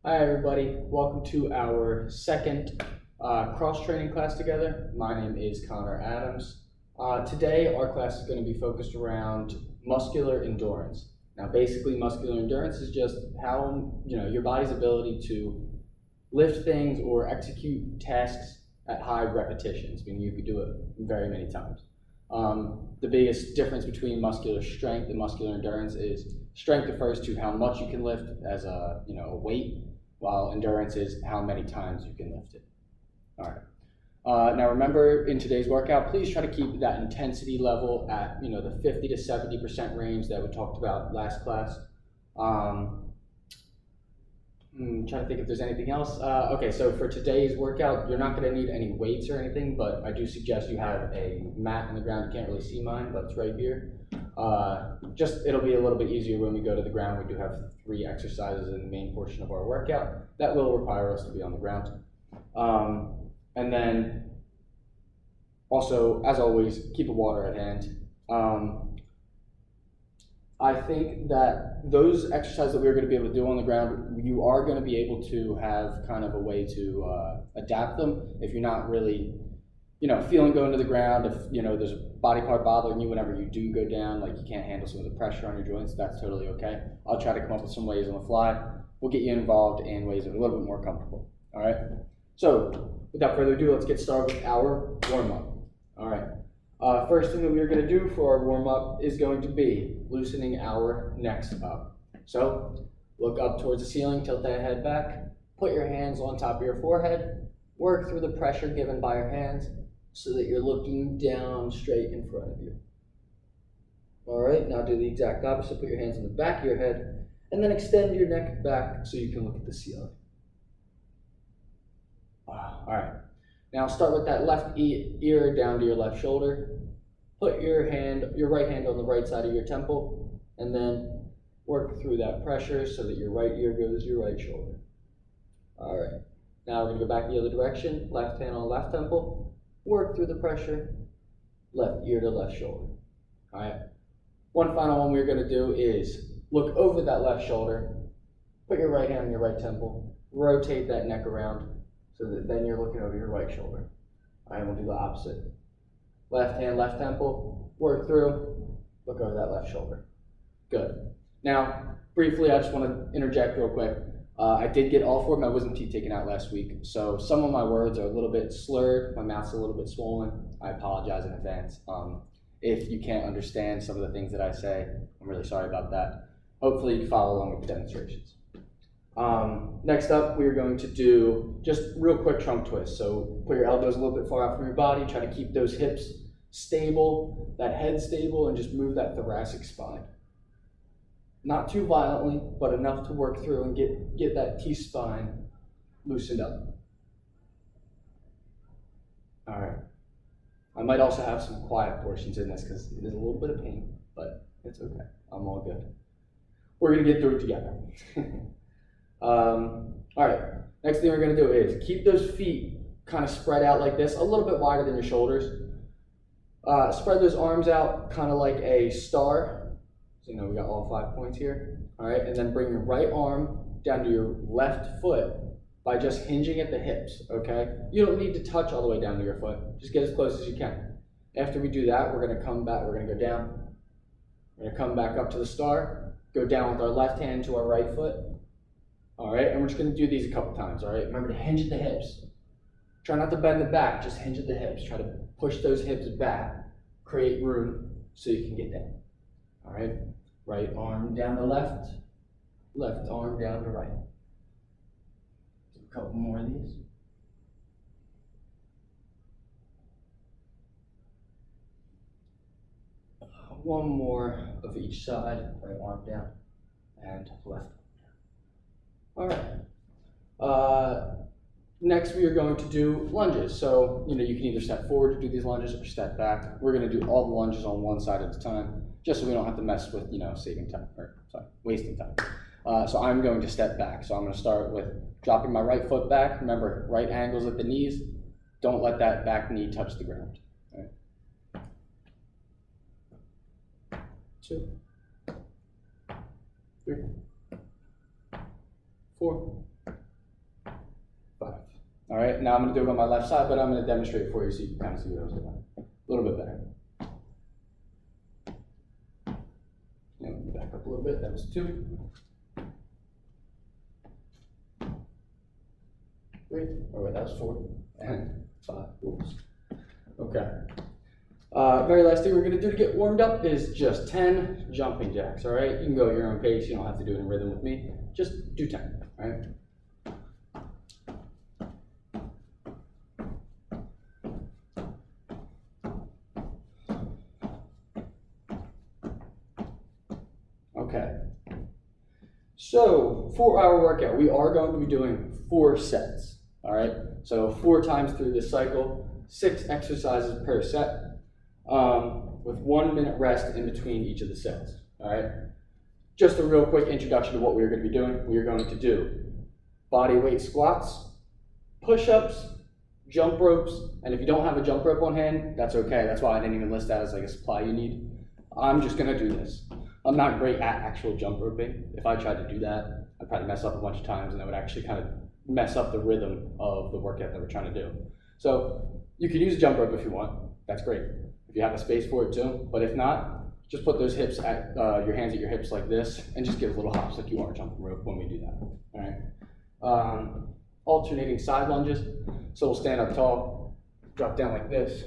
Hi everybody, welcome to our second cross-training class together. My name is Connor Adams. Today our class is going to be focused around muscular endurance. Now basically muscular endurance is just how, your body's ability to lift things or execute tasks at high repetitions, meaning you could do it very many times. The biggest difference between muscular strength and muscular endurance is strength refers to how much you can lift as a weight, while endurance is how many times you can lift it. All right. Now remember, in today's workout, please try to keep that intensity level at the 50 to 70% range that we talked about last class. Trying to think if there's anything else. Okay, so for today's workout, you're not going to need any weights or anything, but I do suggest you have a mat on the ground. You can't really see mine, but it's right here. It'll be a little bit easier when we go to the ground. We do have 3 exercises in the main portion of our workout that will require us to be on the ground. And then also, as always, keep a water at hand. I think that those exercises that we're going to be able to do on the ground, you are going to be able to have kind of a way to adapt them if you're not really, feeling going to the ground. If there's a body part bothering you whenever you do go down, like you can't handle some of the pressure on your joints, that's totally okay. I'll try to come up with some ways on the fly. We'll get you involved in ways that are a little bit more comfortable. All right. So without further ado, let's get started with our warm up. All right. First thing that we're going to do for our warm-up is going to be loosening our necks up. So look up towards the ceiling, tilt that head back, put your hands on top of your forehead, work through the pressure given by your hands so that you're looking down straight in front of you. All right, now do the exact opposite. Put your hands on the back of your head and then extend your neck back so you can look at the ceiling. All right. Now start with that left ear down to your left shoulder. Put your right hand on the right side of your temple, and then work through that pressure so that your right ear goes to your right shoulder. All right. Now we're going to go back the other direction. Left hand on left temple. Work through the pressure. Left ear to left shoulder. All right. One final one we're going to do is look over that left shoulder. Put your right hand on your right temple. Rotate that neck around, so that then you're looking over your right shoulder. All right, we'll do the opposite. Left hand, left temple, work through, look over that left shoulder. Good. Now, briefly, I just want to interject real quick. I did get all 4 of my wisdom teeth taken out last week, so some of my words are a little bit slurred, my mouth's a little bit swollen. I apologize in advance. If you can't understand some of the things that I say, I'm really sorry about that. Hopefully you can follow along with the demonstrations. Next up, we're going to do just real quick trunk twists. So put your elbows a little bit far out from your body, try to keep those hips stable, that head stable, and just move that thoracic spine. Not too violently, but enough to work through and get that T-spine loosened up. All right. I might also have some quiet portions in this because it is a little bit of pain, but it's okay. I'm all good. We're going to get through it together. All right, next thing we're going to do is keep those feet kind of spread out like this, a little bit wider than your shoulders. Spread those arms out kind of like a star. So we got all 5 points here. All right, and then bring your right arm down to your left foot by just hinging at the hips, okay? You don't need to touch all the way down to your foot. Just get as close as you can. After we do that, we're going to come back, we're going to go down. We're going to come back up to the star, go down with our left hand to our right foot. All right, and we're just going to do these a couple times, all right? Remember to hinge at the hips. Try not to bend the back, just hinge at the hips. Try to push those hips back, create room so you can get down. All right, right arm down to left, left arm down to right. Do a couple more of these. One more of each side, right arm down and left. All right. Next, we are going to do lunges. So, you can either step forward to do these lunges or step back. We're going to do all the lunges on one side at a time, just so we don't have to mess with, saving time, wasting time. So I'm going to step back. So I'm going to start with dropping my right foot back. Remember, right angles at the knees. Don't let that back knee touch the ground. All right. 2, 3, 4, right, now I'm gonna do it on my left side, but I'm gonna demonstrate it for you so you can kind of see what I was doing. A little bit better. Yeah, let me back up a little bit, that was 2. 3, or wait, that was 4, and 5, oops. Okay. Very last thing we're gonna do to get warmed up is just 10 jumping jacks, all right? You can go at your own pace, you don't have to do it in rhythm with me. Just do 10, all right? Okay. So, 4-hour workout, we are going to be doing 4 sets, all right? So 4 times through this cycle, 6 exercises per set, with 1 minute rest in between each of the sets, all right? Just a real quick introduction to what we're going to be doing. We are going to do body weight squats, push-ups, jump ropes, and if you don't have a jump rope on hand, that's okay. That's why I didn't even list that as like a supply you need. I'm just going to do this. I'm not great at actual jump roping. If I tried to do that, I'd probably mess up a bunch of times and that would actually kind of mess up the rhythm of the workout that we're trying to do. So you can use a jump rope if you want. That's great. If you have a space for it too, but if not, just put those hips at your hands at your hips like this and just give little hops like you are jumping rope when we do that, all right? Alternating side lunges. So we'll stand up tall, drop down like this,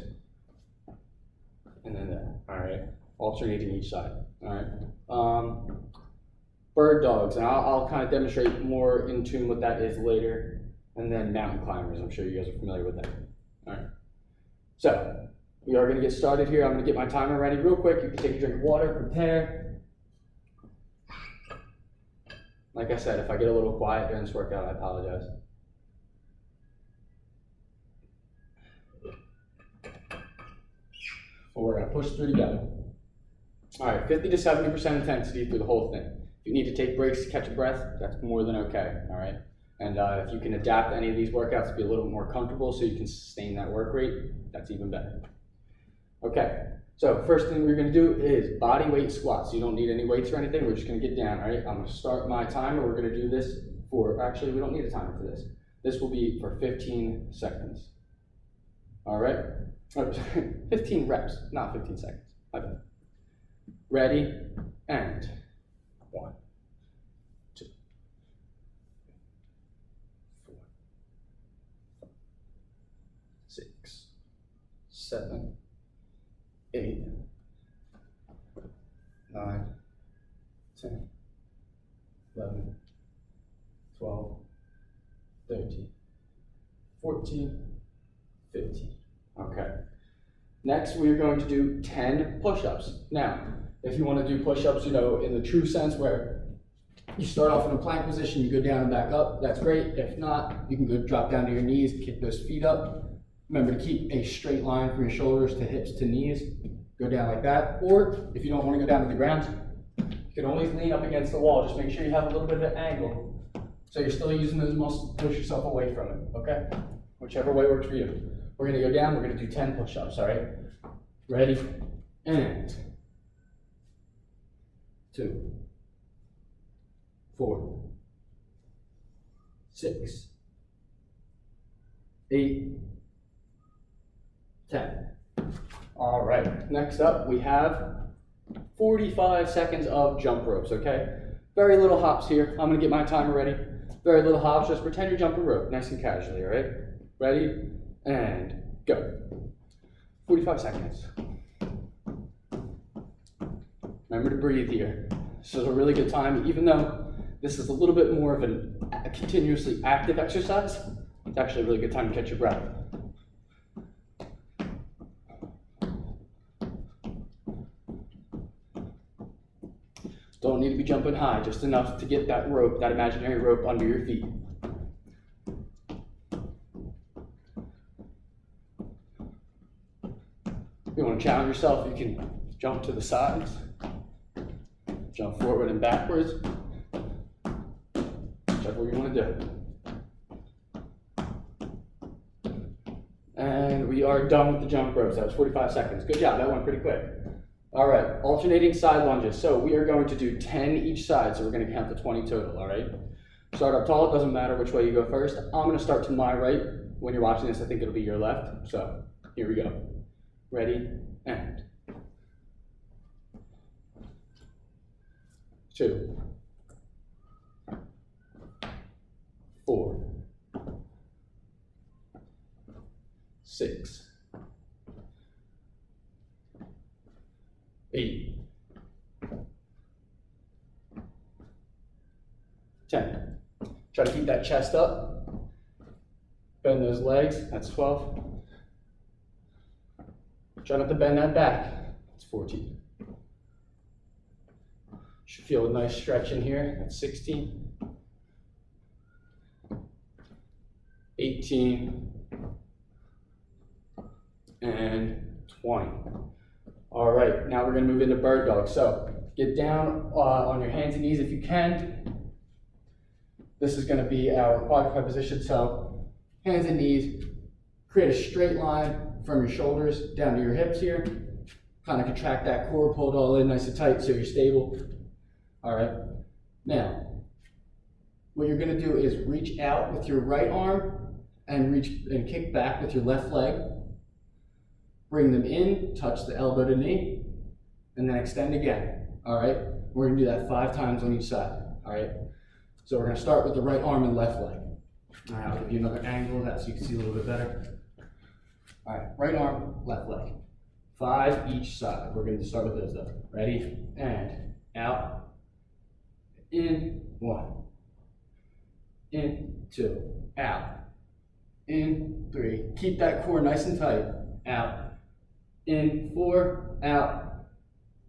and then there, all right? Alternating each side, all right? Bird dogs, and I'll kind of demonstrate more in tune what that is later, and then mountain climbers. I'm sure you guys are familiar with that, all right? So we are gonna get started here. I'm gonna get my timer ready real quick. You can take a drink of water, prepare. Like I said, if I get a little quiet during this workout, I apologize. Well, we're gonna push through together. All right, 50 to 70% intensity through the whole thing. If you need to take breaks to catch a breath, that's more than okay, all right? And if you can adapt any of these workouts to be a little bit more comfortable so you can sustain that work rate, that's even better. Okay, so first thing we're gonna do is body weight squats. You don't need any weights or anything, we're just gonna get down, all right? I'm gonna start my timer. We're gonna do this for, actually we don't need a timer for this. This will be for 15 seconds, all right? 15 reps, not 15 seconds, my bad. Ready, and 1, 2, 4, 6, 7, 8, 9, 10, 11, 12, 13, 14, 15. Okay. Next, we're going to do 10 push-ups. Now, if you want to do push-ups, you know, in the true sense where you start off in a plank position, you go down and back up, that's great. If not, you can go drop down to your knees, kick those feet up. Remember to keep a straight line from your shoulders to hips to knees. Go down like that. Or if you don't want to go down to the ground, you can always lean up against the wall. Just make sure you have a little bit of an angle so you're still using those muscles to push yourself away from it, okay? Whichever way works for you. We're gonna go down, we're gonna do 10 push-ups, all right? Ready, and 2, 4, 6, 8, 10. All right, next up we have 45 seconds of jump ropes, okay? Very little hops here. I'm gonna get my timer ready. Very little hops, just pretend you're jumping rope, nice and casually, all right? Ready, and go. 45 seconds. Remember to breathe here. This is a really good time, even though this is a little bit more of a continuously active exercise. It's actually a really good time to catch your breath. Don't need to be jumping high, just enough to get that rope, that imaginary rope under your feet. If you want to challenge yourself, you can jump to the sides, jump forward and backwards, whichever you want to do. And we are done with the jump ropes. That was 45 seconds. Good job, that went pretty quick. All right, alternating side lunges. So we are going to do 10 each side, so we're going to count to 20 total, all right? Start up tall, it doesn't matter which way you go first. I'm going to start to my right, when you're watching this, I think it'll be your left. So here we go. Ready, and 2, 4, 6, 8, 10. Try to keep that chest up. Bend those legs. That's 12. Try not to bend that back. That's 14. Should feel a nice stretch in here. That's 16. 18. And 20. All right, now we're gonna move into bird dog. So get down on your hands and knees if you can. This is gonna be our quadruped position. So hands and knees, create a straight line from your shoulders down to your hips here. Kind of contract that core, pull it all in nice and tight so you're stable. All right, now, what you're gonna do is reach out with your right arm and reach and kick back with your left leg. Bring them in, touch the elbow to knee, and then extend again. All right, we're gonna do that 5 times on each side. All right, so we're gonna start with the right arm and left leg. All right, I'll give you another angle of that so you can see a little bit better. All right, right arm, left leg. 5 each side. We're gonna start with those though. Ready? And out. In, 1. In, 2. Out. In, 3. Keep that core nice and tight. Out. In, 4. Out.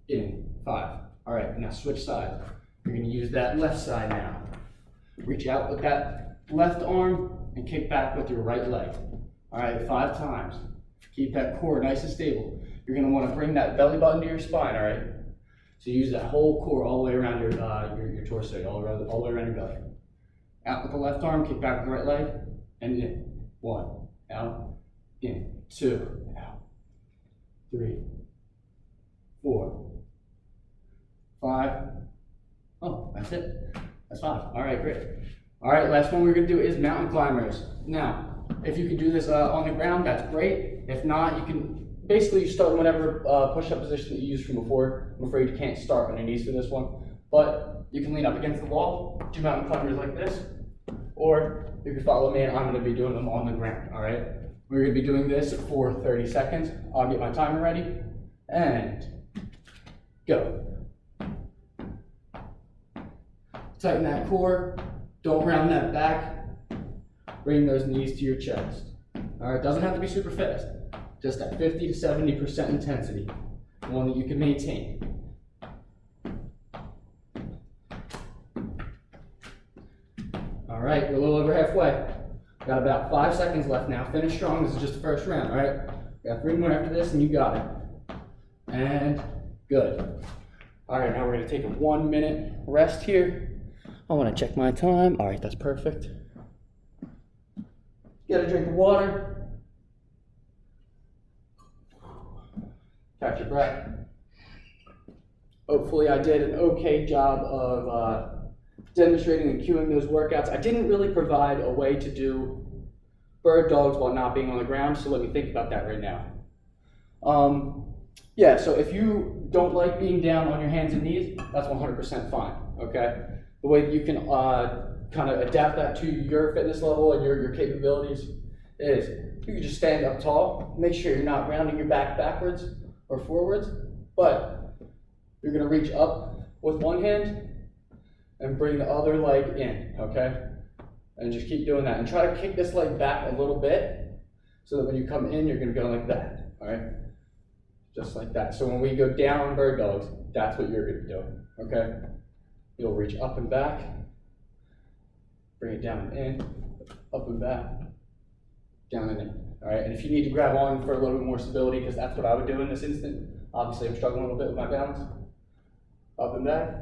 In, 5. All right, now switch sides. You're gonna use that left side now. Reach out with that left arm and kick back with your right leg. All right, 5 times. Keep that core nice and stable. You're gonna wanna bring that belly button to your spine, all right? So use that whole core all the way around your torso, all the way around your belly. Out with the left arm, kick back with the right leg, and in. 1, out, in, 2, out, 3, 4, 5. Oh, that's it. That's 5. All right, great. All right, last one we're gonna do is mountain climbers. Now, if you can do this on the ground, that's great. If not, you can basically start whatever push-up position that you used from before. I'm afraid you can't start on your knees for this one, but you can lean up against the wall, do mountain climbers like this, or you can follow me and I'm gonna be doing them on the ground, all right? We're gonna be doing this for 30 seconds. I'll get my timer ready, and go. Tighten that core, don't round that back. Bring those knees to your chest. All right, doesn't have to be super fast. Just at 50 to 70% intensity, one that you can maintain. All right, we're a little over halfway. Got about 5 seconds left now. Finish strong, this is just the first round, all right? Got 3 more after this and you got it. And good. All right, now we're gonna take a 1-minute rest here. I wanna check my time. All right, that's perfect. Get a drink of water. Catch your breath. Hopefully I did an okay job of demonstrating and cueing those workouts. I didn't really provide a way to do bird dogs while not being on the ground, so let me think about that right now. Yeah, so if you don't like being down on your hands and knees, that's 100% fine, okay? The way that you can kind of adapt that to your fitness level and your capabilities is you can just stand up tall, make sure you're not rounding your back backwards or forwards, but you're gonna reach up with one hand and bring the other leg in, okay? And just keep doing that. And try to kick this leg back a little bit so that when you come in, you're gonna go like that, all right? Just like that. So when we go down on bird dogs, that's what you're gonna be doing, okay? You'll reach up and back, bring it down and in, up and back, down and in, all right? And if you need to grab on for a little bit more stability, because that's what I would do in this instant. Obviously, I'm struggling a little bit with my balance. Up and back,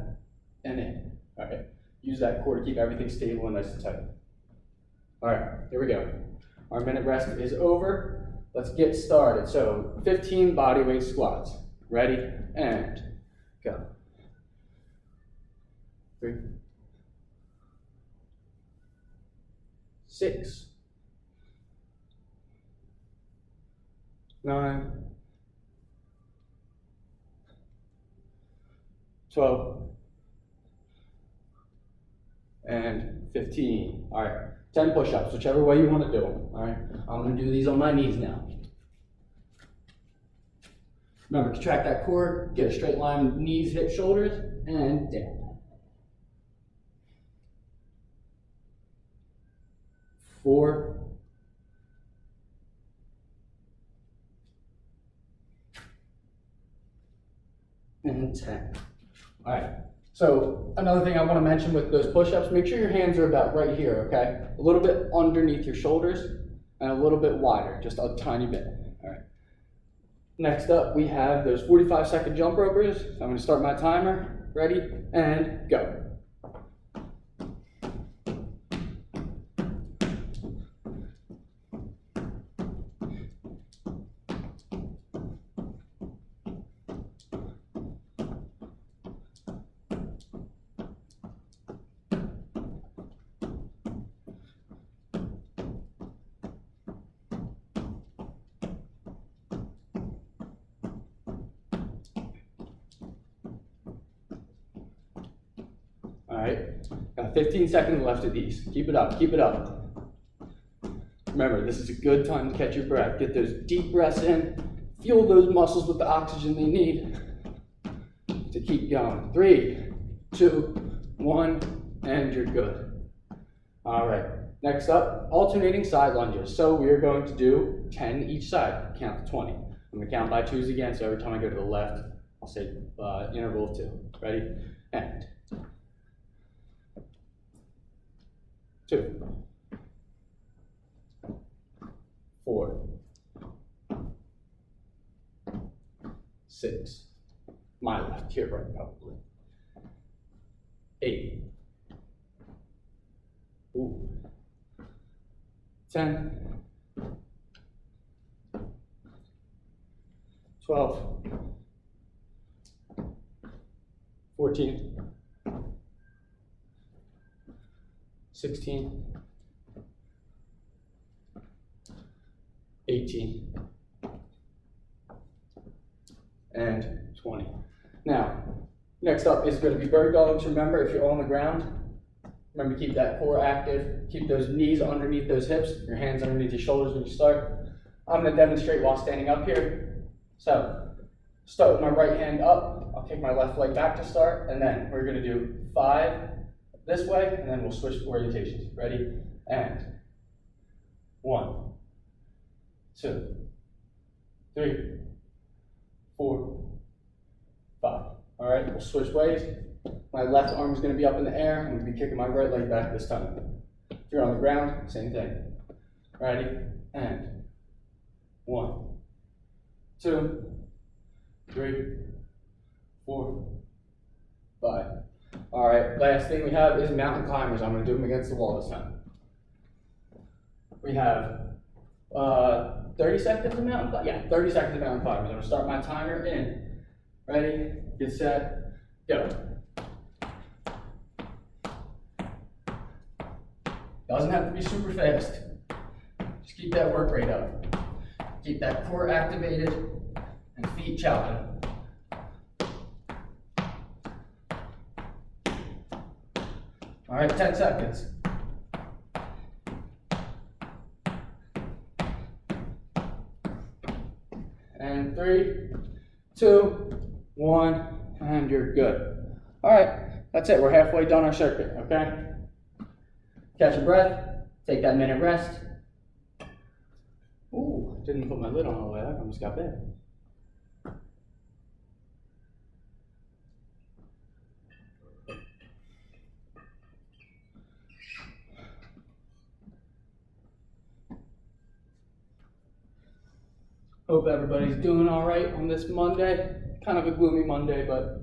and in, all right? Use that core to keep everything stable and nice and tight. All right, here we go. Our minute rest is over. Let's get started. So 15 body weight squats. Ready, and go. 3, 6, 9, 12, and 15. All right, 10 push-ups, whichever way you want to do them. All right, I'm going to do these on my knees now. Remember, contract that core, get a straight line, knees, hips, shoulders, and down. 4, and 10. All right, so another thing I want to mention with those push-ups, make sure your hands are about right here, okay? A little bit underneath your shoulders and a little bit wider, just a tiny bit. All right. Next up, we have those 45-second jump ropers. So I'm going to start my timer. Ready, and go. All right, got 15 seconds left of these. Keep it up, keep it up. Remember, this is a good time to catch your breath. Get those deep breaths in, fuel those muscles with the oxygen they need to keep going. 3, 2, 1, and you're good. All right, next up, alternating side lunges. So we are going to do 10 each side, count to 20. I'm gonna count by 2s again, so every time I go to the left, I'll say interval of 2. Ready? And 2, 4, 6, my left, here right probably, 8, ooh, 10, 12, 14, 16, 18, and 20. Now, next up is going to be bird dogs. Remember, if you're on the ground, remember to keep that core active. Keep those knees underneath those hips, your hands underneath your shoulders when you start. I'm going to demonstrate while standing up here. So, start with my right hand up. I'll take my left leg back to start, and then we're going to do 5 this way, and then we'll switch orientations. Ready? And 1, 2, 3, 4, 5. All right, we'll switch ways. My left arm is going to be up in the air. I'm going to be kicking my right leg back this time. If you're on the ground, same thing. Ready? And 1, 2, 3, 4, 5. All right, last thing we have is mountain climbers. I'm going to do them against the wall this time. We have 30 seconds of mountain climbers. Yeah, 30 seconds of mountain climbers. I'm going to start my timer in. Ready, get set, go. Doesn't have to be super fast. Just keep that work rate up. Keep that core activated and feet chopping. All right, 10 seconds. And 3, 2, 1, and you're good. All right, that's it. We're halfway done our circuit, okay? Catch your breath, take that minute rest. Ooh, didn't put my lid on all the way. That almost got bad. Hope everybody's doing all right on this Monday. Kind of a gloomy Monday, but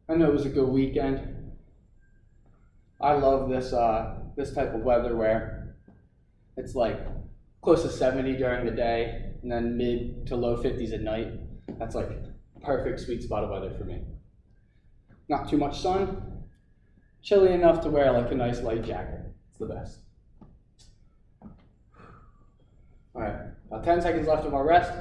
I know it was a good weekend. I love this this type of weather where it's like close to 70 during the day and then mid to low 50s at night. That's like perfect sweet spot of weather for me. Not too much sun, chilly enough to wear like a nice light jacket. It's the best. All right, about 10 seconds left of our rest.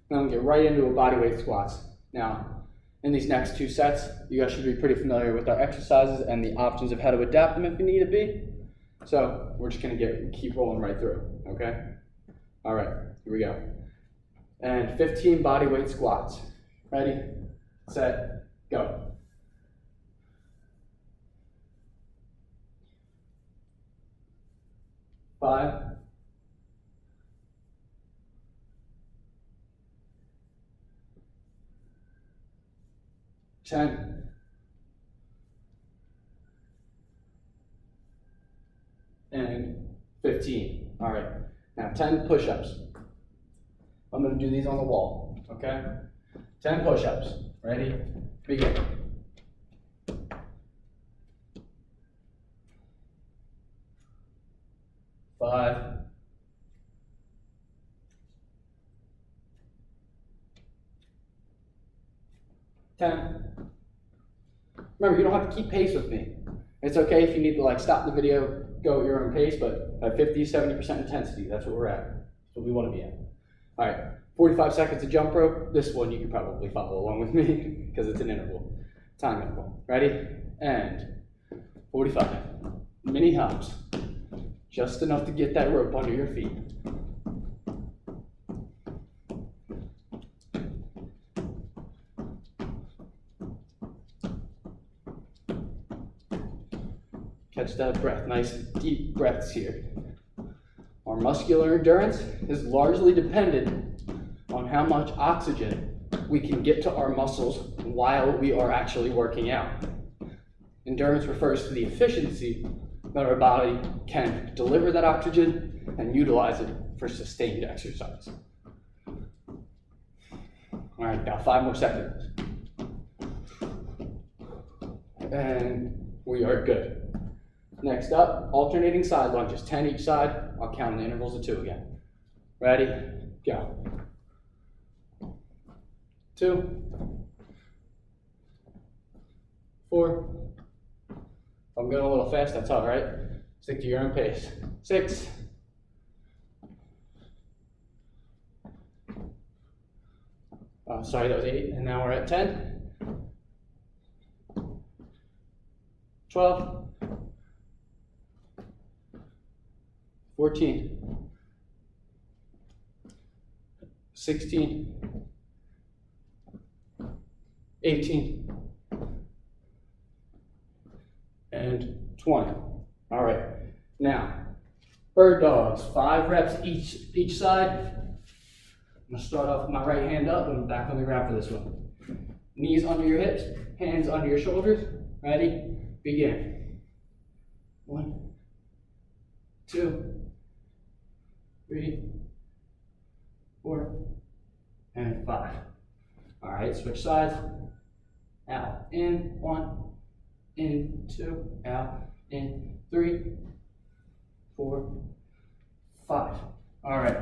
Then we'll get right into a bodyweight squats. Now, in these next 2 sets, you guys should be pretty familiar with our exercises and the options of how to adapt them if you need to be. So we're just gonna keep rolling right through, okay? All right, here we go. And 15 bodyweight squats. Ready, set, go. 5, 10, 15. All right, now 10 push-ups. I'm gonna do these on the wall, okay? 10 push-ups. Ready, begin. 5, 10. Remember, you don't have to keep pace with me. It's okay if you need to stop the video, go at your own pace, but at 50, 70% intensity, that's what we're at. That's what we want to be at. All right, 45 seconds of jump rope. This one you can probably follow along with me because it's an interval, time interval. Ready? And 45. Mini hops. Just enough to get that rope under your feet. Catch that breath, nice deep breaths here. Our muscular endurance is largely dependent on how much oxygen we can get to our muscles while we are actually working out. Endurance refers to the efficiency that our body can deliver that oxygen and utilize it for sustained exercise. All right, got 5 more seconds. And we are good. Next up, alternating side lunges, 10 each side. I'll count in the intervals of 2 again. Ready, go. 2, 4. If I'm going a little fast, that's all right. Stick to your own pace. 6, that was 8, and now we're at 10. 12, 14, 16, 18, and 20. All right, now, bird dogs, 5 reps each side. I'm gonna start off with my right hand up and back on the ground for this one. Knees under your hips, hands under your shoulders. Ready, begin. 1, 2, 3, 4, and 5. All right, switch sides. Out, in, 1, in, 2, out, in, 3, 4, 5. All right,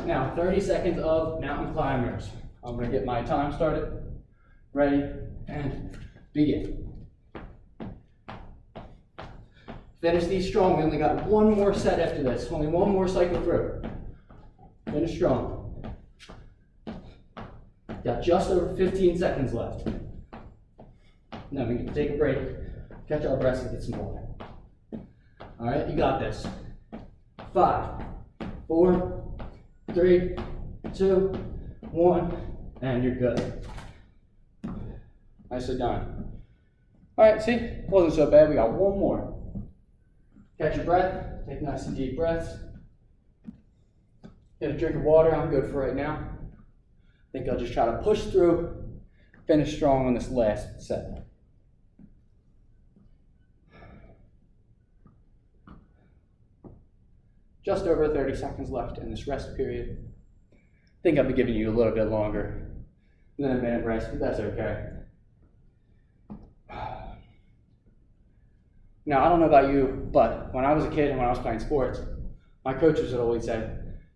now 30 seconds of mountain climbers. I'm gonna get my time started. Ready, and begin. Finish these strong. We only got 1 more set after this. Only 1 more cycle through. Finish strong. Got just over 15 seconds left. Then we can take a break, catch our breaths, and get some water. All right, you got this. 5, 4, 3, 2, 1, and you're good. Nicely done. All right, see, wasn't so bad. We got 1 more. Catch your breath, take nice and deep breaths. Get a drink of water, I'm good for right now. I think I'll just try to push through, finish strong on this last set. Just over 30 seconds left in this rest period. I think I'll be giving you a little bit longer than a minute rest, but that's okay. Now, I don't know about you, but when I was a kid and when I was playing sports, my coaches would always say,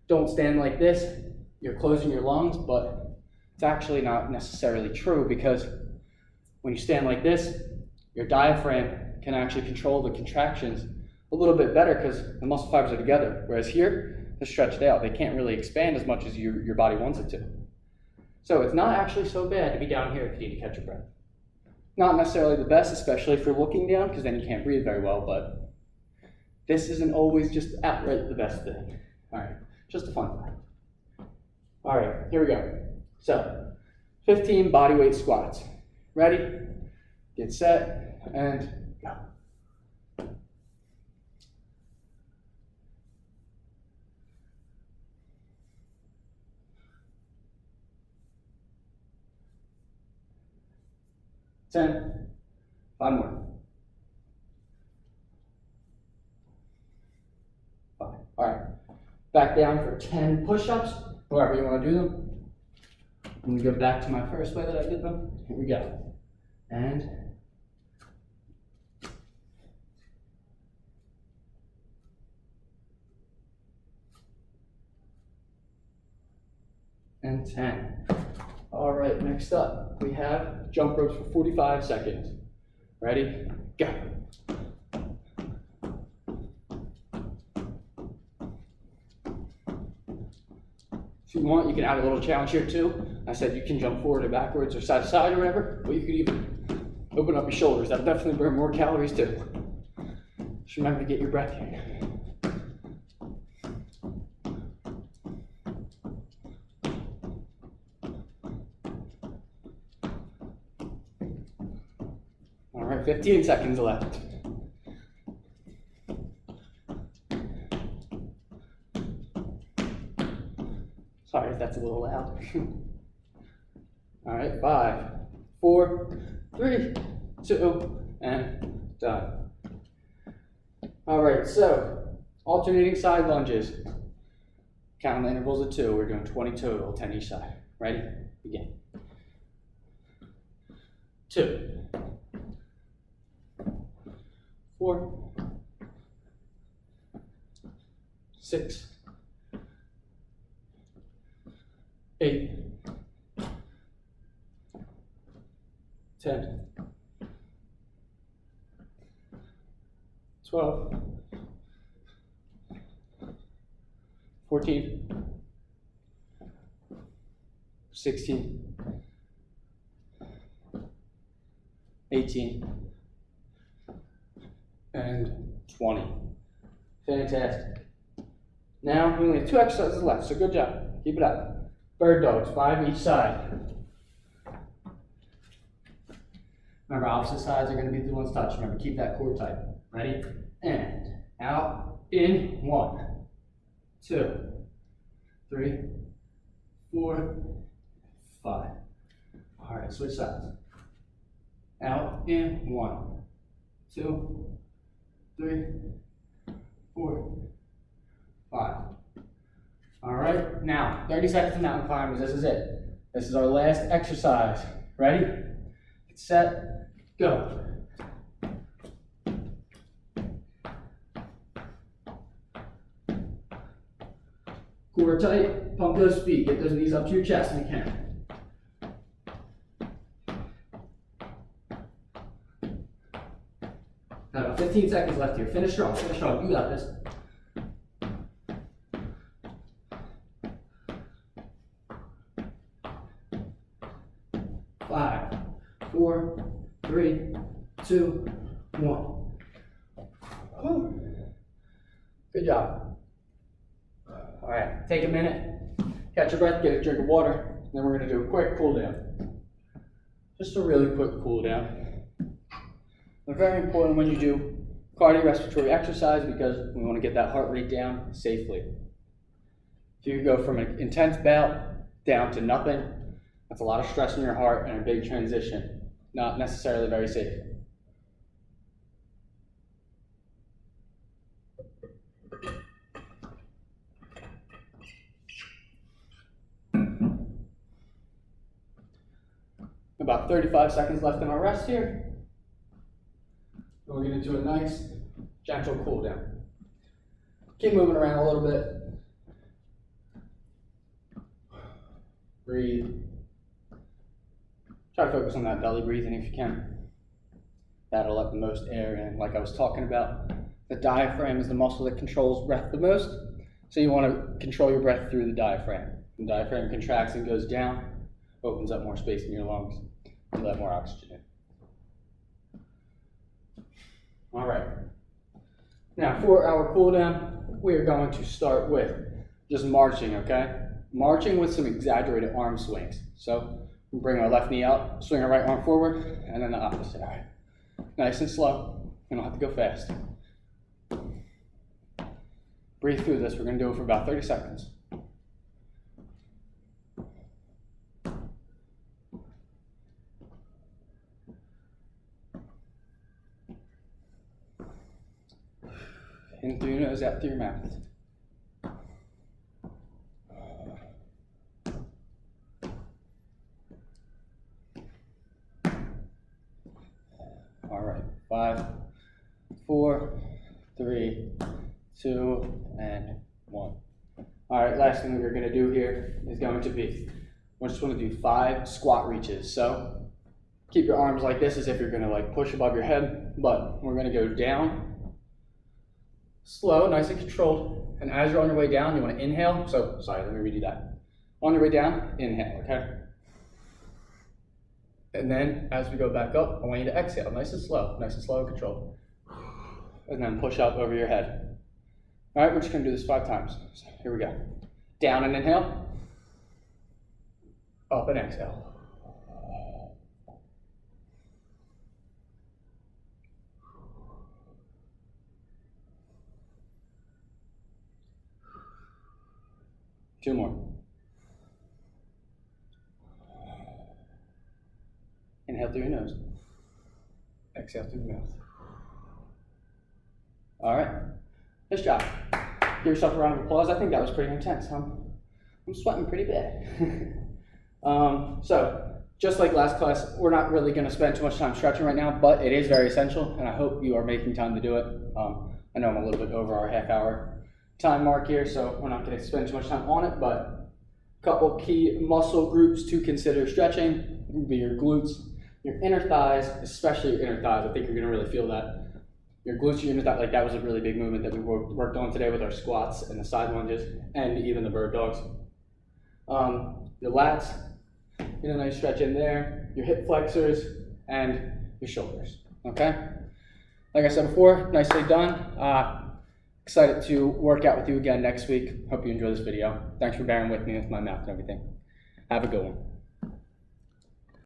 don't stand like this, you're closing your lungs, but it's actually not necessarily true because when you stand like this, your diaphragm can actually control the contractions a little bit better because the muscle fibers are together, whereas here, they're stretched out. They can't really expand as much as your body wants it to. So it's not actually so bad to be down here if you need to catch your breath. Not necessarily the best, especially if you're looking down, because then you can't breathe very well, but this isn't always just outright the best thing. All right, just a fun fact. All right, here we go. So, 15 body weight squats. Ready? Get set, and go. Ten. 5 more. 5. All right. Back down for 10 push-ups, however you want to do them. I'm going to go back to my first way that I did them. Here we go. And 10. All right, next up, we have jump ropes for 45 seconds. Ready? Go. If you want, you can add a little challenge here too. I said you can jump forward or backwards or side to side or whatever, but you could even open up your shoulders. That'll definitely burn more calories too. Just remember to get your breath here. All right, 15 seconds left. Sorry if that's a little loud. All right, 5, 4, 3, 2, and done. All right, so alternating side lunges. Counting the intervals of 2. We're doing 20 total, 10 each side. Ready? Begin. 2, 4, 6, 8, 10, 12, 14, 16, 18, and 20. Fantastic. Now we only have 2 exercises left, so good job. Keep it up. Bird dogs, 5 each side. Remember, opposite sides are going to be the ones touch. Remember, keep that core tight. Ready? And out, in, 1, 2, 3, 4, 5. All right, switch sides. Out, in, 1, 2, 3, 4, 5. All right, now 30 seconds of mountain climbers. This is it. This is our last exercise. Ready? Get set, go. Core tight, pump those feet. Get those knees up to your chest when you can. Got about 15 seconds left here. Finish strong, finish strong. You got this. 5, 4, 3, 2, 1. Good job. All right, take a minute, catch your breath, get a drink of water, then we're going to do a quick cool down. Just a really quick cool down. They're very important when you do cardiorespiratory exercise because we want to get that heart rate down safely. If you go from an intense bout down to nothing, that's a lot of stress in your heart and a big transition. Not necessarily very safe. About 35 seconds left in our rest here. We're going to do a nice, gentle cool down. Keep moving around a little bit. Breathe. Try to focus on that belly breathing if you can. That'll let the most air in. Like I was talking about, the diaphragm is the muscle that controls breath the most. So you want to control your breath through the diaphragm. The diaphragm contracts and goes down. opens up more space in your lungs and let more oxygen in. All right. Now for our cool down, we are going to start with just marching, okay? Marching with some exaggerated arm swings. So we bring our left knee out, swing our right arm forward, and then the opposite. All right. Nice and slow. You don't have to go fast. Breathe through this. We're going to do it for about 30 seconds. In through your nose, out through your mouth. All right, 5, 4, 3, 2, and 1. All right, last thing we're going to do here is going to be, we just want to do 5 squat reaches. So keep your arms like this as if you're going to like push above your head, but we're going to go down, slow, nice and controlled. And as you're on your way down, you want to inhale. So, sorry, let me redo that. On your way down, inhale, okay? And then as we go back up, I want you to exhale, nice and slow and controlled. And then push up over your head. All right, we're just going to do this 5 times. So here we go. Down and inhale. Up and exhale. Two more. Inhale through your nose. Exhale through the mouth. All right. Nice job. Give yourself a round of applause. I think that was pretty intense, huh? I'm sweating pretty bad. So, just like last class, we're not really going to spend too much time stretching right now, but it is very essential, and I hope you are making time to do it. I know I'm a little bit over our half-hour time mark here, so we're not going to spend too much time on it, but a couple key muscle groups to consider stretching would be your glutes, your inner thighs, especially your inner thighs. I think you're going to really feel that. Your glutes, your inner thighs, like that was a really big movement that we worked on today with our squats and the side lunges and even the bird dogs. Your lats, get a nice stretch in there, your hip flexors, and your shoulders, okay? Like I said before, nicely done. Excited to work out with you again next week. Hope you enjoy this video. Thanks for bearing with me with my math and everything. Have a good one.